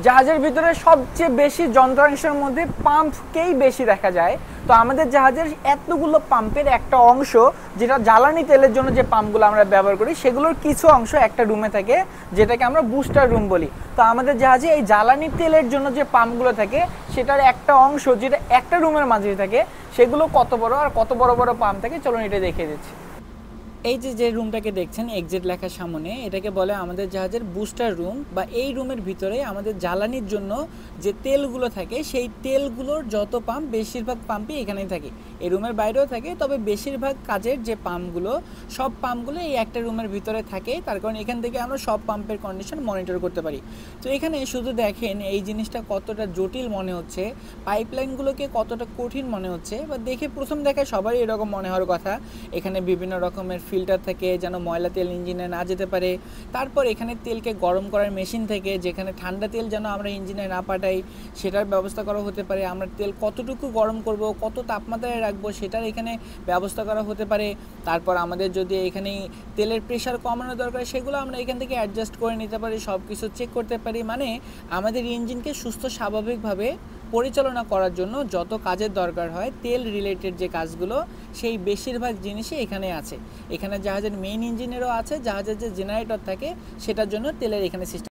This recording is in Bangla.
জাহাজের ভিতরে সবচেয়ে বেশি যন্ত্রাংশের মধ্যে পাম্পকেই বেশি দেখা যায়। তো আমাদের জাহাজের এতগুলো পাম্পের একটা অংশ, যেটা জ্বালানি তেলের জন্য যে পাম্পগুলো আমরা ব্যবহার করি, সেগুলোর কিছু অংশ একটা রুমে থাকে, যেটাকে আমরা বুস্টার রুম বলি। তো আমাদের জাহাজে এই জ্বালানি তেলের জন্য যে পাম্পগুলো থাকে, সেটার একটা অংশ যেটা একটা রুমের মাঝে থাকে, সেগুলো কত বড় আর কত বড় বড় পাম্প থাকে, চলুন এটা দেখিয়ে দিচ্ছি। এই যে রুমটাকে দেখছেন এক্সিট লেখার সামনে, এটাকে বলে আমাদের জাহাজের বুস্টার রুম, বা এই রুমের ভিতরে আমাদের জ্বালানির জন্য যে তেলগুলো থাকে, সেই তেলগুলোর যত পাম্প, বেশিরভাগ পাম্পই এখানেই থাকে। এই রুমের বাইরেও থাকে, তবে বেশিরভাগ কাজের যে পাম্পগুলো, সব পাম্পগুলো এই একটা রুমের ভিতরে থাকে। তার কারণ এখান থেকে আমরা সব পাম্পের কন্ডিশন মনিটর করতে পারি। তো এখানে শুধু দেখেন এই জিনিসটা কতটা জটিল মনে হচ্ছে, পাইপলাইনগুলোকে কতটা কঠিন মনে হচ্ছে, বা দেখে প্রথম দেখায় সবারই এরকম মনে হওয়ার কথা। এখানে বিভিন্ন রকমের ফিল্টার থেকে যেন ময়লা তেল ইঞ্জিনে না যেতে পারে। তারপর এখানে তেলকে গরম করার মেশিন থেকে, যেখানে ঠান্ডা তেল যেন আমরা ইঞ্জিনে না পাঠাই সেটার ব্যবস্থা করা হতে পারে। আমরা তেল কতটুকু গরম করব, কত তাপমাত্রায় রাখবো, সেটার এখানে ব্যবস্থা করা হতে পারে। তারপর আমাদের যদি এখানে তেলের প্রেশার কমানো দরকার, সেগুলো আমরা এখান থেকে অ্যাডজাস্ট করে নিতে পারি, সব কিছু চেক করতে পারি। মানে আমাদের ইঞ্জিনকে সুস্থ স্বাভাবিকভাবে পরিচালনা করার জন্য যত কাজের দরকার হয়, তেল রিলেটেড যে কাজগুলো, সেই বেশিরভাগ জিনিসই এখানে আছে। এখানে জাহাজের মেইন ইঞ্জিনেরও আছে, জাহাজের যে জেনারেটর থাকে সেটার জন্য তেলের এখানে সিস্টেম